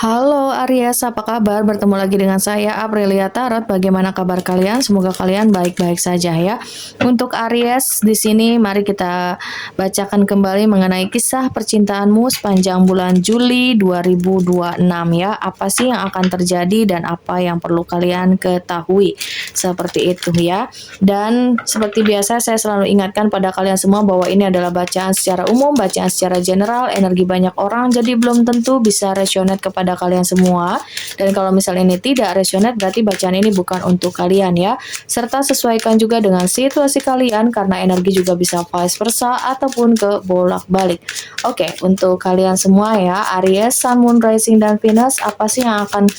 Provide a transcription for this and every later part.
Halo Aries, apa kabar? Bertemu lagi dengan saya Aprilia Tarot. Bagaimana kabar kalian? Semoga kalian baik-baik saja ya. Untuk Aries di sini mari kita bacakan kembali mengenai kisah percintaanmu sepanjang bulan Juli 2026 ya. Apa sih yang akan terjadi dan apa yang perlu kalian ketahui? Seperti itu ya. Dan seperti biasa saya selalu ingatkan pada kalian semua bahwa ini adalah bacaan secara umum, bacaan secara general, energi banyak orang jadi belum tentu bisa resonate kepada kalian semua. Dan kalau misalnya ini tidak resonate berarti bacaan ini bukan untuk kalian ya. Serta sesuaikan juga dengan situasi kalian karena energi juga bisa vice versa ataupun ke bolak-balik. Oke, untuk kalian semua ya, Aries, Sun, Moon, Rising, dan Venus, apa sih yang akan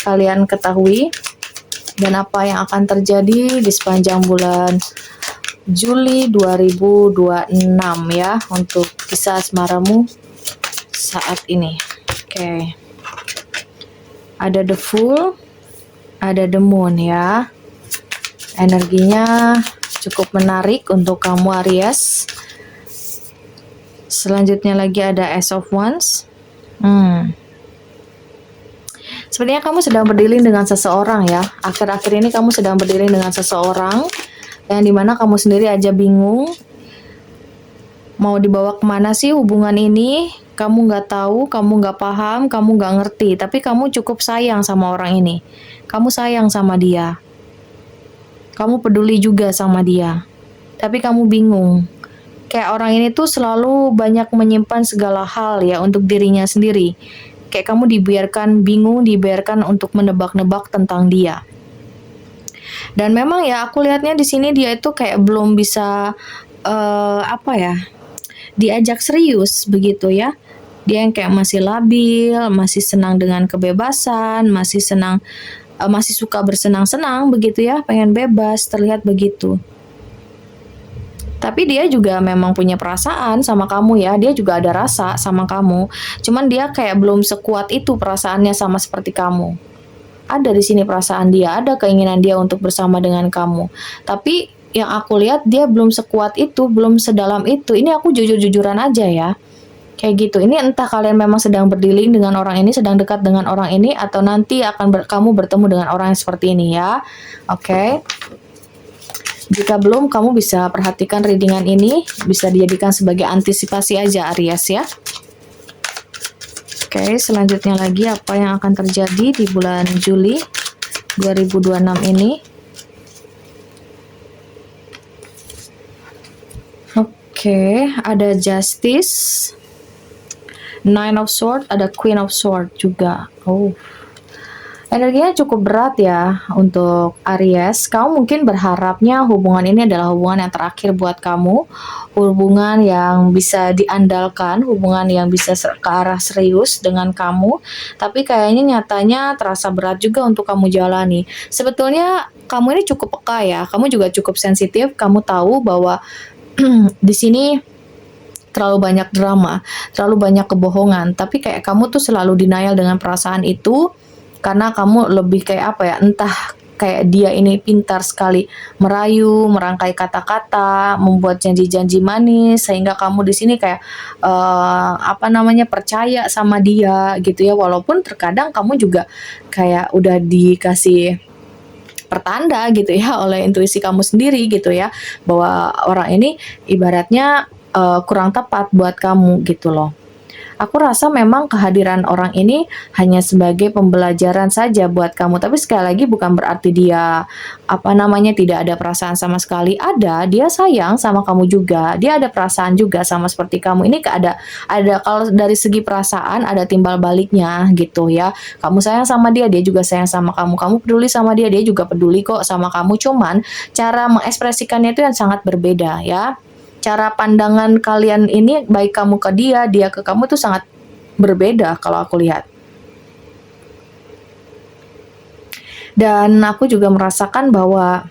kalian ketahui dan apa yang akan terjadi di sepanjang bulan Juli 2026 ya untuk kisah asmaramu saat ini. Oke. Ada the Fool, ada the Moon ya. Energinya cukup menarik untuk kamu Aries. Selanjutnya lagi ada Ace of Wands. Sepertinya kamu sedang berdilin dengan seseorang ya. Akhir-akhir ini kamu sedang berdilin dengan seseorang yang dimana kamu sendiri aja bingung mau dibawa kemana sih hubungan ini. Kamu nggak tahu, kamu nggak paham, kamu nggak ngerti. Tapi kamu cukup sayang sama orang ini. Kamu sayang sama dia. Kamu peduli juga sama dia. Tapi kamu bingung. Kayak orang ini tuh selalu banyak menyimpan segala hal ya untuk dirinya sendiri. Kayak kamu dibiarkan bingung, dibiarkan untuk menebak-nebak tentang dia. Dan memang ya aku lihatnya di sini dia itu kayak belum bisa diajak serius begitu ya. Dia yang kayak masih labil, masih senang dengan kebebasan, masih senang, masih suka bersenang-senang begitu ya, pengen bebas, terlihat begitu. Tapi dia juga memang punya perasaan sama kamu ya, dia juga ada rasa sama kamu. Cuman dia kayak belum sekuat itu perasaannya sama seperti kamu. Ada di sini perasaan dia, ada keinginan dia untuk bersama dengan kamu. Tapi yang aku lihat dia belum sekuat itu, belum sedalam itu. Ini aku jujur-jujuran aja ya. Kayak gitu. Ini entah kalian memang sedang berdealing dengan orang ini, sedang dekat dengan orang ini, atau nanti akan kamu bertemu dengan orang yang seperti ini ya. Oke. Jika belum, kamu bisa perhatikan readingan ini, bisa dijadikan sebagai antisipasi aja Aries ya. Oke, selanjutnya lagi apa yang akan terjadi di bulan Juli 2026 ini. Oke, ada Justice, Nine of Swords, ada Queen of Swords juga. Energinya cukup berat ya untuk Aries. Kamu mungkin berharapnya hubungan ini adalah hubungan yang terakhir buat kamu. Hubungan yang bisa diandalkan, hubungan yang bisa ke arah serius dengan kamu. Tapi kayaknya nyatanya terasa berat juga untuk kamu jalani. Sebetulnya kamu ini cukup peka ya. Kamu juga cukup sensitif. Kamu tahu bahwa di sini terlalu banyak drama, terlalu banyak kebohongan. Tapi kayak kamu tuh selalu denial dengan perasaan itu. Karena kamu lebih kayak apa ya, entah kayak dia ini pintar sekali merayu, merangkai kata-kata, membuat janji-janji manis sehingga kamu di sini kayak percaya sama dia gitu ya, walaupun terkadang kamu juga kayak udah dikasih pertanda gitu ya oleh intuisi kamu sendiri gitu ya, bahwa orang ini ibaratnya kurang tepat buat kamu gitu loh. Aku rasa memang kehadiran orang ini hanya sebagai pembelajaran saja buat kamu. Tapi sekali lagi bukan berarti dia tidak ada perasaan sama sekali. Ada, dia sayang sama kamu juga. Dia ada perasaan juga sama seperti kamu. Ini ada kalau dari segi perasaan ada timbal baliknya gitu ya. Kamu sayang sama dia, dia juga sayang sama kamu. Kamu peduli sama dia, dia juga peduli kok sama kamu. Cuman cara mengekspresikannya itu yang sangat berbeda ya. Cara pandangan kalian ini, baik kamu ke dia, dia ke kamu tuh sangat berbeda kalau aku lihat. Dan aku juga merasakan bahwa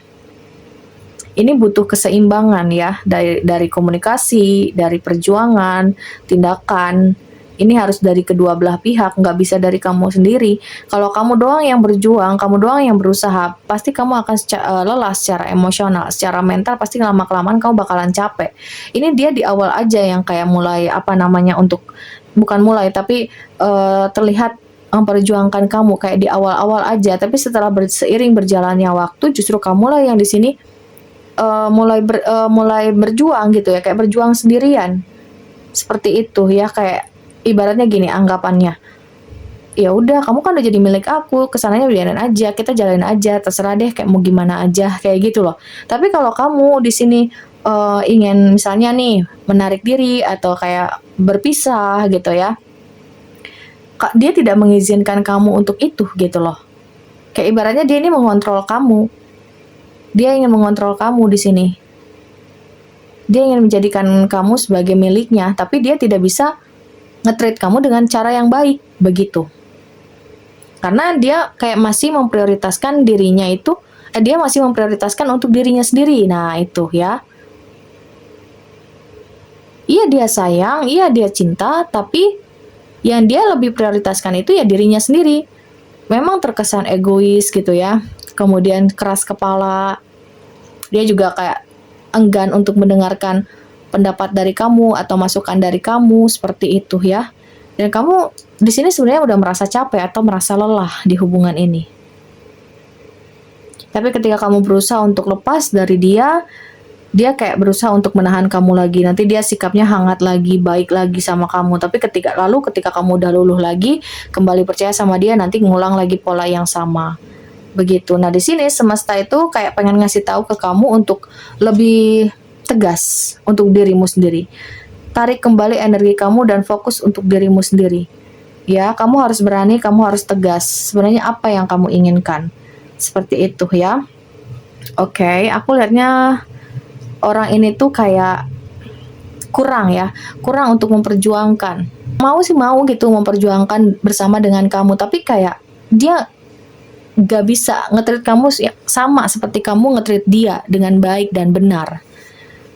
ini butuh keseimbangan ya, dari komunikasi, dari perjuangan, tindakan. Ini harus dari kedua belah pihak, nggak bisa dari kamu sendiri. Kalau kamu doang yang berjuang, kamu doang yang berusaha, pasti kamu akan lelah secara emosional, secara mental pasti lama-kelamaan kamu bakalan capek. Ini dia di awal aja yang kayak mulai bukan mulai tapi terlihat memperjuangkan kamu kayak di awal-awal aja, tapi setelah seiring berjalannya waktu justru kamulah yang di sini mulai berjuang gitu ya, kayak berjuang sendirian. Seperti itu ya, kayak ibaratnya gini anggapannya. Ya udah, kamu kan udah jadi milik aku, kesananya biarin aja, kita jalanin aja, terserah deh kayak mau gimana aja, kayak gitu loh. Tapi kalau kamu di sini ingin misalnya nih menarik diri atau kayak berpisah gitu ya, dia tidak mengizinkan kamu untuk itu gitu loh. Kayak ibaratnya dia ini mengontrol kamu. Dia ingin mengontrol kamu di sini. Dia ingin menjadikan kamu sebagai miliknya, tapi dia tidak bisa nge-treat kamu dengan cara yang baik, begitu. Karena dia kayak masih memprioritaskan dirinya itu, dia masih memprioritaskan untuk dirinya sendiri. Nah, itu ya. Iya dia sayang, iya dia cinta, tapi yang dia lebih prioritaskan itu ya dirinya sendiri. Memang terkesan egois gitu ya. Kemudian keras kepala. Dia juga kayak enggan untuk mendengarkan pendapat dari kamu atau masukan dari kamu seperti itu ya. Dan kamu di sini sebenarnya udah merasa capek atau merasa lelah di hubungan ini. Tapi ketika kamu berusaha untuk lepas dari dia, dia kayak berusaha untuk menahan kamu lagi. Nanti dia sikapnya hangat lagi, baik lagi sama kamu. Tapi ketika kamu udah luluh lagi, kembali percaya sama dia, nanti ngulang lagi pola yang sama. Begitu. Nah, di sini semesta itu kayak pengen ngasih tahu ke kamu untuk lebih tegas untuk dirimu sendiri. Tarik kembali energi kamu dan fokus untuk dirimu sendiri. Ya, kamu harus berani, kamu harus tegas. Sebenarnya apa yang kamu inginkan? Seperti itu ya. Oke, aku lihatnya orang ini tuh kayak kurang ya, kurang untuk memperjuangkan. Mau sih mau gitu memperjuangkan bersama dengan kamu, tapi kayak dia gak bisa nge-treat kamu sama seperti kamu nge-treat dia dengan baik dan benar.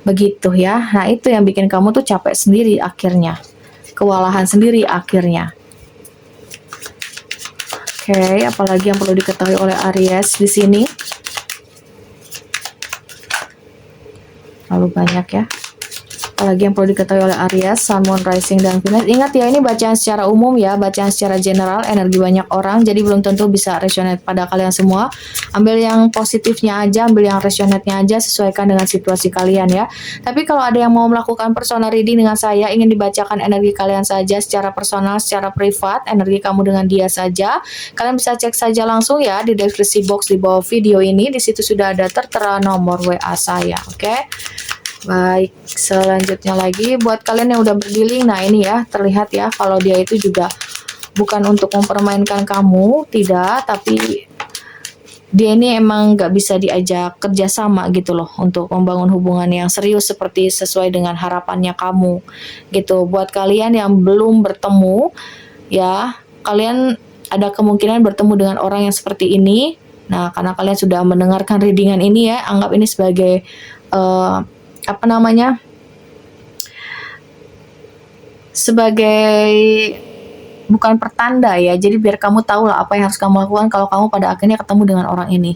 Begitu ya. Nah, itu yang bikin kamu tuh capek sendiri akhirnya. Kewalahan sendiri akhirnya. Oke, apalagi yang perlu diketahui oleh Aries di sini? Terlalu banyak ya. Apalagi yang perlu diketahui oleh Aries, Sun, Moon, Rising, dan Venus. Ingat ya, ini bacaan secara umum ya, bacaan secara general, energi banyak orang, jadi belum tentu bisa resonate pada kalian semua. Ambil yang positifnya aja, ambil yang resonate-nya aja, sesuaikan dengan situasi kalian ya. Tapi kalau ada yang mau melakukan personal reading dengan saya, ingin dibacakan energi kalian saja secara personal, secara privat, energi kamu dengan dia saja, kalian bisa cek saja langsung ya di deskripsi box di bawah video ini. Di situ sudah ada tertera nomor WA saya, oke? Baik, selanjutnya lagi buat kalian yang udah bergiling, nah ini ya terlihat ya kalau dia itu juga bukan untuk mempermainkan kamu, tidak, tapi dia ini emang gak bisa diajak kerjasama gitu loh untuk membangun hubungan yang serius seperti sesuai dengan harapannya kamu gitu. Buat kalian yang belum bertemu ya, kalian ada kemungkinan bertemu dengan orang yang seperti ini. Nah, karena kalian sudah mendengarkan readingan ini ya, anggap ini sebagai sebagai bukan pertanda ya, jadi biar kamu tahu lah apa yang harus kamu lakukan kalau kamu pada akhirnya ketemu dengan orang ini.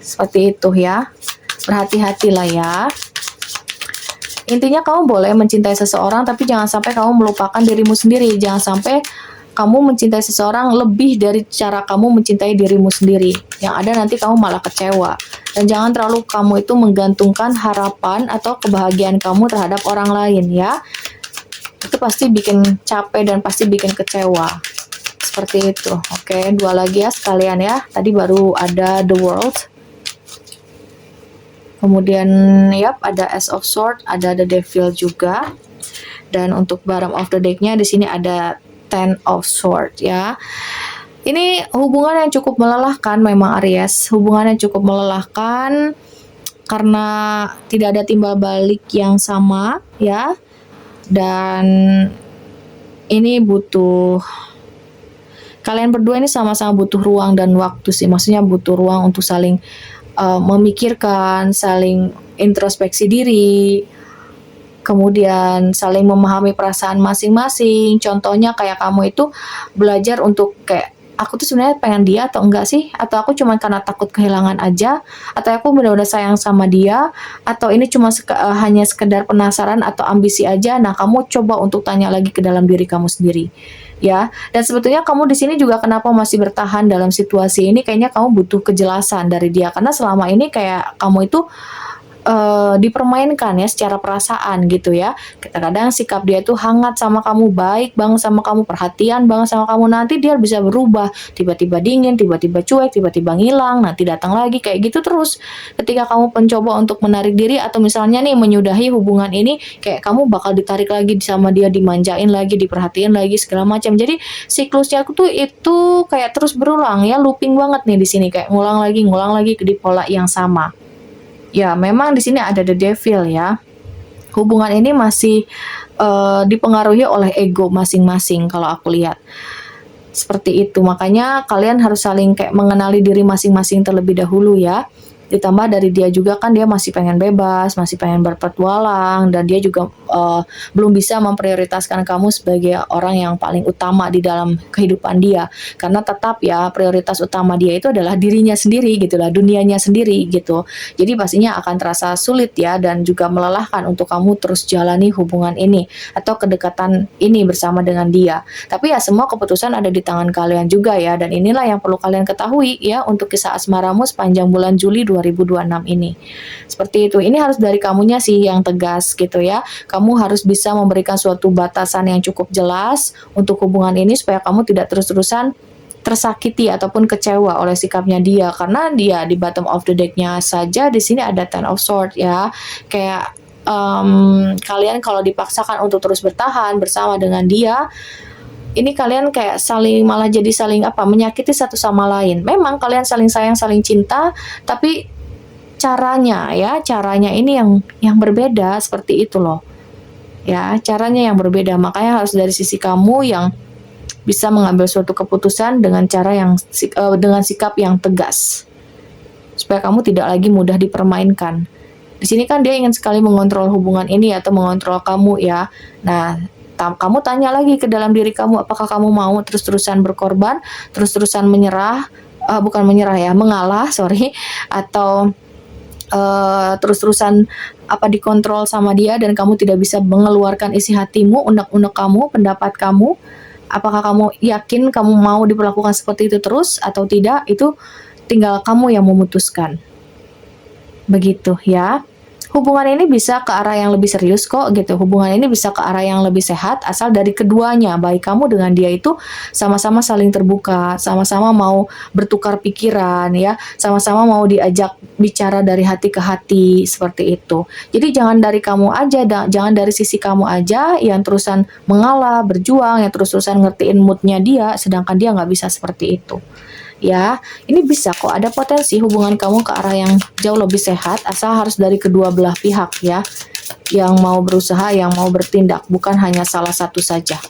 Seperti itu ya, berhati-hatilah ya. Intinya kamu boleh mencintai seseorang, tapi jangan sampai kamu melupakan dirimu sendiri. Jangan sampai kamu mencintai seseorang lebih dari cara kamu mencintai dirimu sendiri. Yang ada nanti kamu malah kecewa. Dan jangan terlalu kamu itu menggantungkan harapan atau kebahagiaan kamu terhadap orang lain ya. Itu pasti bikin capek dan pasti bikin kecewa. Seperti itu. Oke, dua lagi ya sekalian ya. Tadi baru ada The World. Kemudian ada Ace of Swords, ada The Devil juga. Dan untuk bottom of the deck-nya di sini ada Ten of Swords ya. Ini hubungan yang cukup melelahkan memang Aries. Hubungan yang cukup melelahkan karena tidak ada timbal balik yang sama ya. Dan ini butuh, kalian berdua ini sama-sama butuh ruang dan waktu sih. Maksudnya butuh ruang untuk saling memikirkan, saling introspeksi diri, kemudian saling memahami perasaan masing-masing. Contohnya kayak kamu itu belajar untuk kayak, aku tuh sebenarnya pengen dia atau enggak sih? Atau aku cuma karena takut kehilangan aja? Atau aku benar-benar sayang sama dia? Atau ini cuma hanya sekedar penasaran atau ambisi aja? Nah, kamu coba untuk tanya lagi ke dalam diri kamu sendiri. ya. Dan sebetulnya kamu di sini juga kenapa masih bertahan dalam situasi ini, kayaknya kamu butuh kejelasan dari dia karena selama ini kayak kamu itu dipermainkan ya secara perasaan gitu ya. Kadang-kadang sikap dia tuh hangat sama kamu, baik banget sama kamu, perhatian banget sama kamu, nanti dia bisa berubah, tiba-tiba dingin, tiba-tiba cuek, tiba-tiba ngilang, nanti datang lagi, kayak gitu terus. Ketika kamu mencoba untuk menarik diri atau misalnya nih menyudahi hubungan ini, kayak kamu bakal ditarik lagi sama dia, dimanjain lagi, diperhatiin lagi segala macam. Jadi siklusnya tuh itu kayak terus berulang ya, looping banget nih di sini, kayak ngulang lagi di pola yang sama. Ya, memang di sini ada the devil ya. Hubungan ini masih dipengaruhi oleh ego masing-masing kalau aku lihat. Seperti itu. Makanya kalian harus saling kayak mengenali diri masing-masing terlebih dahulu ya. Ditambah dari dia juga kan dia masih pengen bebas, masih pengen berpetualang, dan dia juga belum bisa memprioritaskan kamu sebagai orang yang paling utama di dalam kehidupan dia. Karena tetap ya prioritas utama dia itu adalah dirinya sendiri gitu lah, dunianya sendiri gitu. Jadi pastinya akan terasa sulit ya dan juga melelahkan untuk kamu terus jalani hubungan ini atau kedekatan ini bersama dengan dia. Tapi ya semua keputusan ada di tangan kalian juga ya, dan inilah yang perlu kalian ketahui ya untuk kisah asmaramu sepanjang bulan Juli 2026 ini. Seperti itu. Ini harus dari kamunya sih yang tegas gitu ya. Kamu harus bisa memberikan suatu batasan yang cukup jelas untuk hubungan ini supaya kamu tidak terus-terusan tersakiti ataupun kecewa oleh sikapnya dia, karena dia di bottom of the deck-nya saja di sini ada Ten of Swords ya. Kayak kalian kalau dipaksakan untuk terus bertahan bersama dengan dia, ini kalian kayak saling malah jadi saling menyakiti satu sama lain. Memang kalian saling sayang, saling cinta, tapi caranya ini yang berbeda seperti itu loh. Ya, caranya yang berbeda. Makanya harus dari sisi kamu yang bisa mengambil suatu keputusan dengan cara yang dengan sikap yang tegas. Supaya kamu tidak lagi mudah dipermainkan. Di sini kan dia ingin sekali mengontrol hubungan ini atau mengontrol kamu ya. Nah, kamu tanya lagi ke dalam diri kamu, apakah kamu mau terus-terusan berkorban, terus-terusan menyerah, bukan menyerah ya, mengalah, atau terus-terusan dikontrol sama dia dan kamu tidak bisa mengeluarkan isi hatimu, unek-unek kamu, pendapat kamu. Apakah kamu yakin kamu mau diperlakukan seperti itu terus atau tidak, itu tinggal kamu yang memutuskan. Begitu ya. Hubungan ini bisa ke arah yang lebih serius kok gitu. Hubungan ini bisa ke arah yang lebih sehat asal dari keduanya, baik kamu dengan dia itu sama-sama saling terbuka, sama-sama mau bertukar pikiran ya, sama-sama mau diajak bicara dari hati ke hati seperti itu. Jadi jangan dari kamu aja, jangan dari sisi kamu aja yang terusan mengalah, berjuang, yang terus-terusan ngertiin moodnya dia, sedangkan dia nggak bisa seperti itu. Ya, ini bisa kok ada potensi hubungan kamu ke arah yang jauh lebih sehat, asal harus dari kedua belah pihak ya, yang mau berusaha, yang mau bertindak, bukan hanya salah satu saja.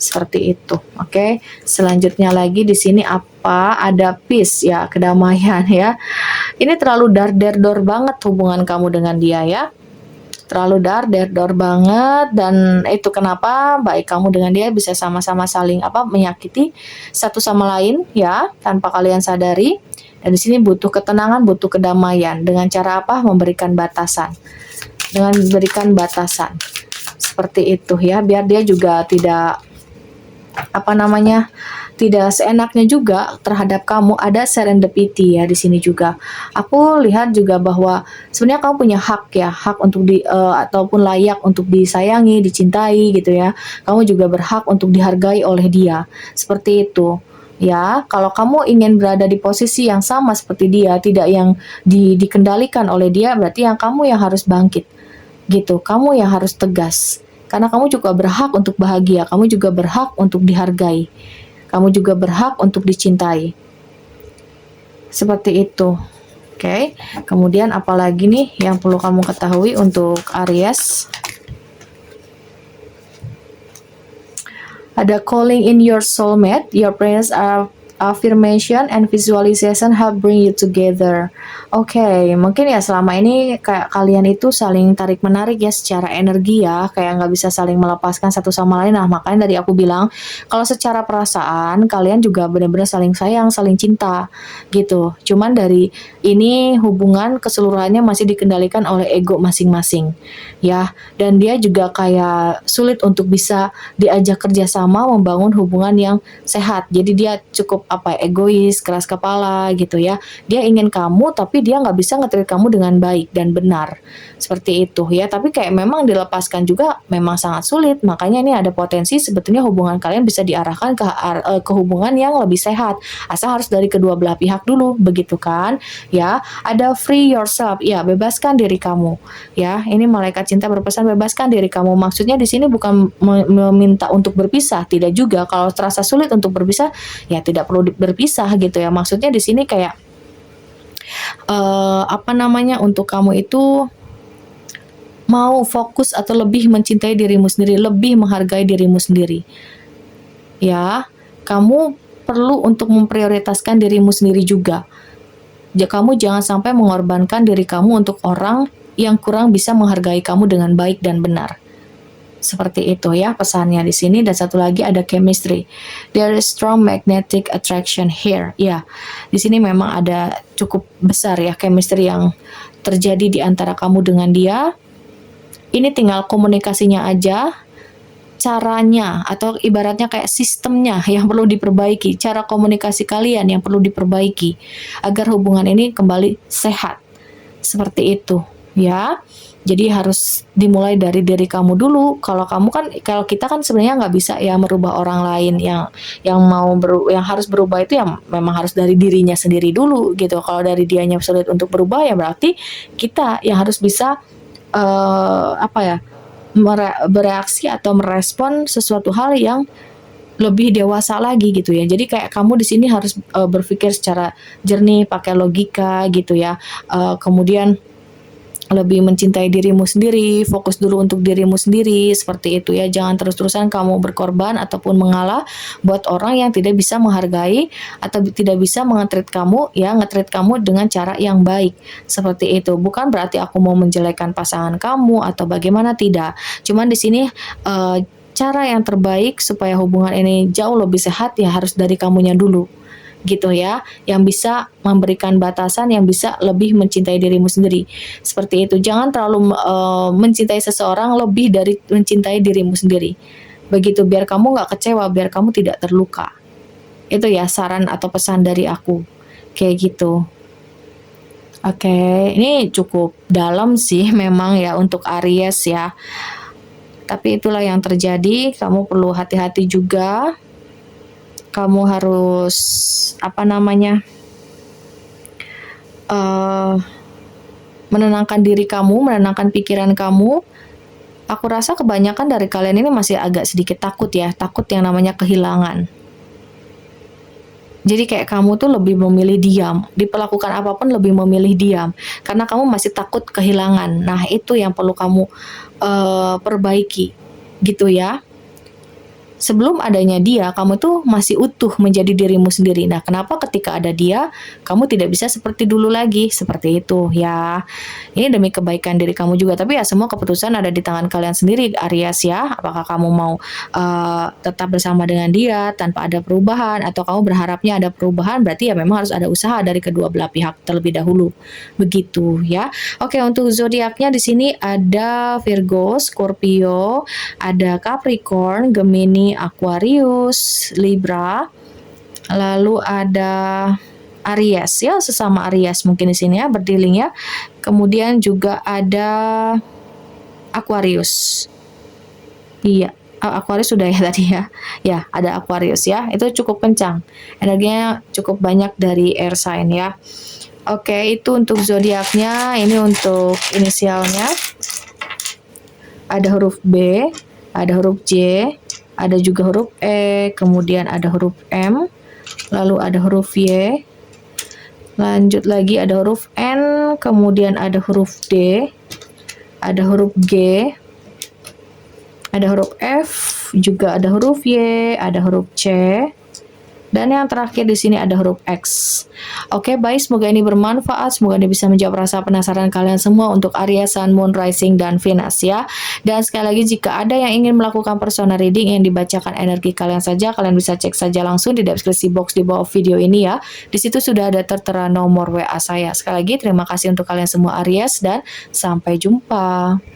Seperti itu. Oke. Selanjutnya lagi di sini ada peace ya, kedamaian ya. Ini terlalu dar-der-dor banget hubungan kamu dengan dia ya. Terlalu dar-der-dor banget, dan itu kenapa baik kamu dengan dia bisa sama-sama saling menyakiti satu sama lain ya tanpa kalian sadari. Dan di sini butuh ketenangan, butuh kedamaian dengan cara memberikan batasan. Dengan memberikan batasan. Seperti itu ya, biar dia juga tidak tidak seenaknya juga terhadap kamu. Ada serendipity ya di sini juga. Aku lihat juga bahwa sebenarnya kamu punya hak untuk ataupun layak untuk disayangi, dicintai gitu ya. Kamu juga berhak untuk dihargai oleh dia. Seperti itu. Ya, kalau kamu ingin berada di posisi yang sama seperti dia, tidak yang dikendalikan oleh dia, berarti kamu yang harus bangkit. Gitu. Kamu yang harus tegas. Karena kamu juga berhak untuk bahagia, kamu juga berhak untuk dihargai. Kamu juga berhak untuk dicintai. Seperti itu. Oke. Kemudian apalagi nih yang perlu kamu ketahui untuk Aries? Ada calling in your soulmate. Your parents are Affirmation and visualization help bring you together. Oke, mungkin ya selama ini kayak kalian itu saling tarik menarik ya secara energi ya, kayak nggak bisa saling melepaskan satu sama lain. Nah, makanya dari aku bilang kalau secara perasaan kalian juga benar-benar saling sayang, saling cinta gitu. Cuman dari ini hubungan keseluruhannya masih dikendalikan oleh ego masing-masing ya, dan dia juga kayak sulit untuk bisa diajak kerjasama membangun hubungan yang sehat. Jadi dia cukup egois, keras kepala gitu ya. Dia ingin kamu tapi dia nggak bisa nge-treat kamu dengan baik dan benar. Seperti itu ya. Tapi kayak memang dilepaskan juga memang sangat sulit. Makanya ini ada potensi sebetulnya hubungan kalian bisa diarahkan ke hubungan yang lebih sehat. Asal harus dari kedua belah pihak dulu, begitu kan? Ya, ada free yourself. Ya, bebaskan diri kamu. Ya, ini malaikat cinta berpesan bebaskan diri kamu. Maksudnya di sini bukan meminta untuk berpisah, tidak juga. Kalau terasa sulit untuk berpisah, ya tidak perlu berpisah gitu ya. Maksudnya di sini kayak untuk kamu itu mau fokus atau lebih mencintai dirimu sendiri, lebih menghargai dirimu sendiri. Ya, kamu perlu untuk memprioritaskan dirimu sendiri juga. Kamu jangan sampai mengorbankan diri kamu untuk orang yang kurang bisa menghargai kamu dengan baik dan benar. Seperti itu ya pesannya di sini. Dan satu lagi ada chemistry. There is strong magnetic attraction here. Ya, di sini memang ada cukup besar ya chemistry yang terjadi di antara kamu dengan dia. Ini tinggal komunikasinya aja, caranya atau ibaratnya kayak sistemnya yang perlu diperbaiki, cara komunikasi kalian yang perlu diperbaiki agar hubungan ini kembali sehat. Seperti itu ya. Jadi harus dimulai dari diri kamu dulu. Kalau kita kan sebenarnya nggak bisa ya merubah orang lain. Yang harus berubah itu yang memang harus dari dirinya sendiri dulu gitu. Kalau dari dianya sulit untuk berubah ya berarti kita yang harus bisa bereaksi atau merespon sesuatu hal yang lebih dewasa lagi gitu ya. Jadi kayak kamu di sini harus berpikir secara jernih, pakai logika gitu ya. Kemudian lebih mencintai dirimu sendiri, fokus dulu untuk dirimu sendiri, seperti itu ya. Jangan terus-terusan kamu berkorban ataupun mengalah buat orang yang tidak bisa menghargai atau tidak bisa nge-treat kamu dengan cara yang baik. Seperti itu. Bukan berarti aku mau menjelekkan pasangan kamu atau bagaimana, tidak. Cuman di sini cara yang terbaik supaya hubungan ini jauh lebih sehat ya harus dari kamunya dulu. Gitu ya, yang bisa memberikan batasan, yang bisa lebih mencintai dirimu sendiri. Seperti itu. Jangan terlalu mencintai seseorang lebih dari mencintai dirimu sendiri. Begitu, biar kamu nggak kecewa, biar kamu tidak terluka. Itu ya saran atau pesan dari aku. Kayak gitu. Oke, ini cukup dalam sih memang ya untuk Aries ya. Tapi itulah yang terjadi, kamu perlu hati-hati juga. Kamu harus menenangkan diri kamu, menenangkan pikiran kamu. Aku rasa kebanyakan dari kalian ini masih agak sedikit takut ya, takut yang namanya kehilangan. Jadi kayak kamu tuh lebih memilih diam, diperlakukan apapun lebih memilih diam, karena kamu masih takut kehilangan. Nah itu yang perlu kamu perbaiki, gitu ya. Sebelum adanya dia, kamu tuh masih utuh menjadi dirimu sendiri. Nah, kenapa ketika ada dia, kamu tidak bisa seperti dulu lagi? Seperti itu, ya. Ini demi kebaikan diri kamu juga. Tapi ya semua keputusan ada di tangan kalian sendiri, Aries ya. Apakah kamu mau tetap bersama dengan dia tanpa ada perubahan, atau kamu berharapnya ada perubahan? Berarti ya memang harus ada usaha dari kedua belah pihak terlebih dahulu. Begitu, ya. Oke, untuk zodiaknya di sini ada Virgo, Scorpio, ada Capricorn, Gemini, Aquarius, Libra, lalu ada Aries ya, sesama Aries mungkin di sini ya, berdealing ya. Kemudian juga ada Aquarius. Iya, Aquarius sudah ya tadi ya. Ya, ada Aquarius ya. Itu cukup kencang. Energinya cukup banyak dari air sign ya. Oke, itu untuk zodiaknya. Ini untuk inisialnya. Ada huruf B, ada huruf J, ada juga huruf E, kemudian ada huruf M, lalu ada huruf Y, lanjut lagi ada huruf N, kemudian ada huruf D, ada huruf G, ada huruf F, juga ada huruf Y, ada huruf C, Dan yang terakhir di sini ada huruf X. Oke, baik, semoga ini bermanfaat. Semoga ini bisa menjawab rasa penasaran kalian semua untuk Aries, Sun, Moon, Rising, dan Venus ya. Dan sekali lagi, jika ada yang ingin melakukan personal reading yang dibacakan energi kalian saja, kalian bisa cek saja langsung di deskripsi box di bawah video ini ya. Di situ sudah ada tertera nomor WA saya. Sekali lagi, terima kasih untuk kalian semua Aries dan sampai jumpa.